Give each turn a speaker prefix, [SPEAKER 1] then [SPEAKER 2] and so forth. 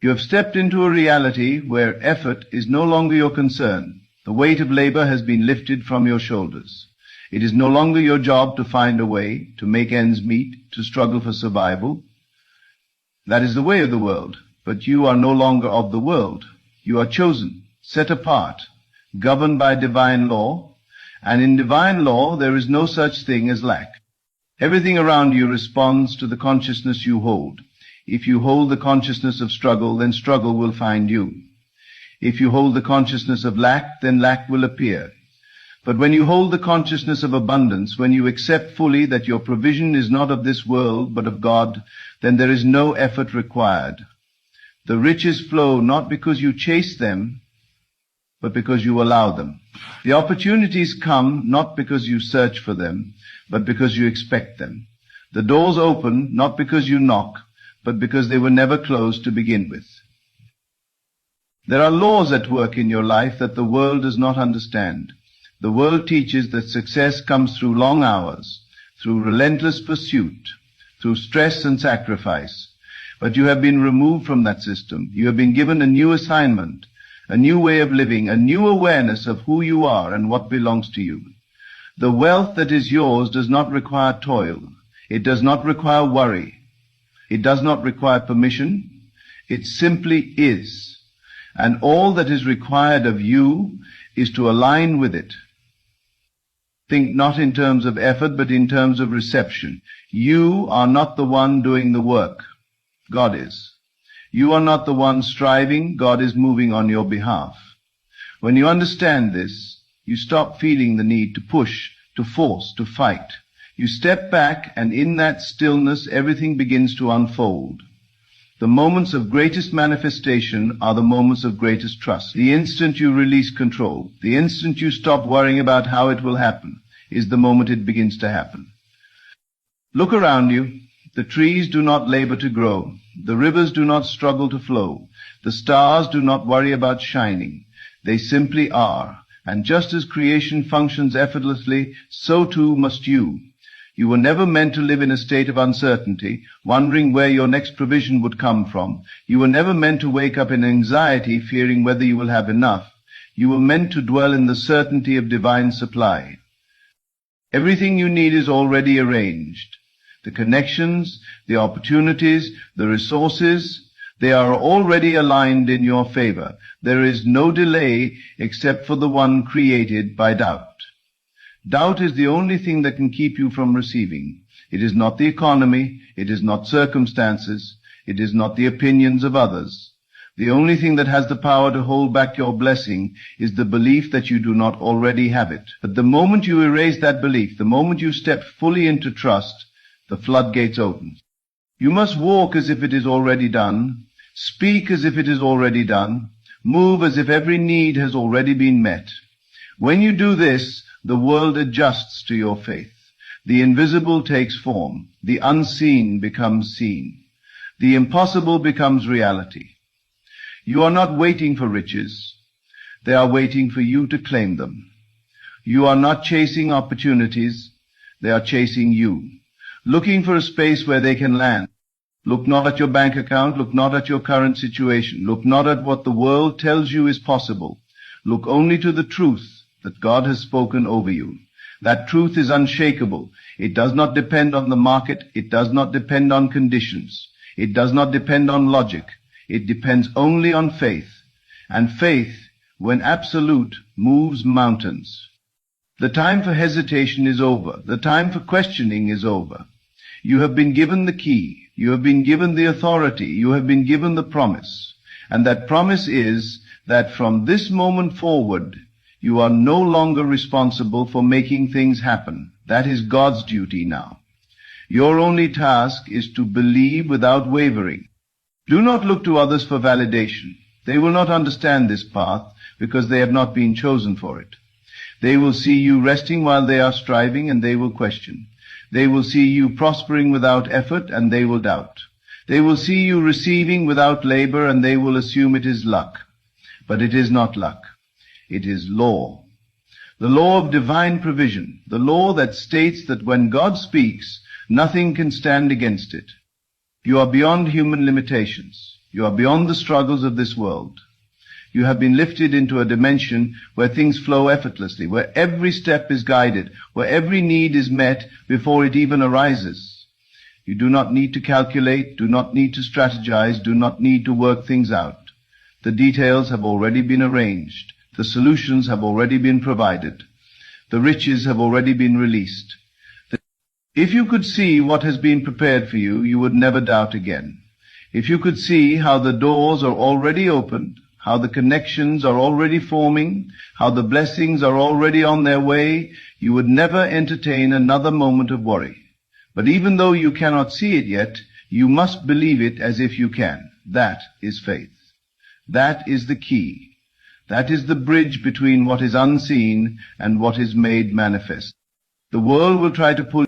[SPEAKER 1] You have stepped into a reality where effort is no longer your concern. The weight of labor has been lifted from your shoulders. It is no longer your job to find a way, to make ends meet, to struggle for survival. That is the way of the world, but you are no longer of the world. You are chosen, set apart, governed by divine law, and in divine law there is no such thing as lack. Everything around you responds to the consciousness you hold. If you hold the consciousness of struggle, then struggle will find you. If you hold the consciousness of lack, then lack will appear. But when you hold the consciousness of abundance, when you accept fully that your provision is not of this world, but of God, then there is no effort required. The riches flow not because you chase them, but because you allow them. The opportunities come not because you search for them, but because you expect them. The doors open not because you knock, but because they were never closed to begin with. There are laws at work in your life that the world does not understand. The world teaches that success comes through long hours, through relentless pursuit, through stress and sacrifice. But you have been removed from that system. You have been given a new assignment, a new way of living, a new awareness of who you are and what belongs to you. The wealth that is yours does not require toil. It does not require worry. It does not require permission. It simply is. And all that is required of you is to align with it. Think not in terms of effort, but in terms of reception. You are not the one doing the work. God is. You are not the one striving. God is moving on your behalf. When you understand this, you stop feeling the need to push, to force, to fight. You step back, and in that stillness, everything begins to unfold. The moments of greatest manifestation are the moments of greatest trust. The instant you release control, the instant you stop worrying about how it will happen, is the moment it begins to happen. Look around you. The trees do not labor to grow. The rivers do not struggle to flow. The stars do not worry about shining. They simply are. And just as creation functions effortlessly, so too must you. You were never meant to live in a state of uncertainty, wondering where your next provision would come from. You were never meant to wake up in anxiety, fearing whether you will have enough. You were meant to dwell in the certainty of divine supply. Everything you need is already arranged. The connections, the opportunities, the resources, they are already aligned in your favor. There is no delay except for the one created by doubt. Doubt is the only thing that can keep you from receiving. It is not the economy, it is not circumstances, it is not the opinions of others. The only thing that has the power to hold back your blessing is the belief that you do not already have it. But the moment you erase that belief, the moment you step fully into trust, the floodgates open. You must walk as if it is already done, speak as if it is already done, move as if every need has already been met. When you do this, the world adjusts to your faith. The invisible takes form. The unseen becomes seen. The impossible becomes reality. You are not waiting for riches. They are waiting for you to claim them. You are not chasing opportunities. They are chasing you, looking for a space where they can land. Look not at your bank account. Look not at your current situation. Look not at what the world tells you is possible. Look only to the truth that God has spoken over you. That truth is unshakable. It does not depend on the market. It does not depend on conditions. It does not depend on logic. It depends only on faith. And faith, when absolute, moves mountains. The time for hesitation is over. The time for questioning is over. You have been given the key. You have been given the authority. You have been given the promise. And that promise is that from this moment forward, you are no longer responsible for making things happen. That is God's duty now. Your only task is to believe without wavering. Do not look to others for validation. They will not understand this path because they have not been chosen for it. They will see you resting while they are striving, and they will question. They will see you prospering without effort, and they will doubt. They will see you receiving without labor, and they will assume it is luck. But it is not luck. It is law. The law of divine provision. The law that states that when God speaks, nothing can stand against it. You are beyond human limitations. You are beyond the struggles of this world. You have been lifted into a dimension where things flow effortlessly, where every step is guided, where every need is met before it even arises. You do not need to calculate, do not need to strategize, do not need to work things out. The details have already been arranged. The solutions have already been provided. The riches have already been released. If you could see what has been prepared for you, you would never doubt again. If you could see how the doors are already opened, how the connections are already forming, how the blessings are already on their way, you would never entertain another moment of worry. But even though you cannot see it yet, you must believe it as if you can. That is faith. That is the key. That is the bridge between what is unseen and what is made manifest. The world will try to pull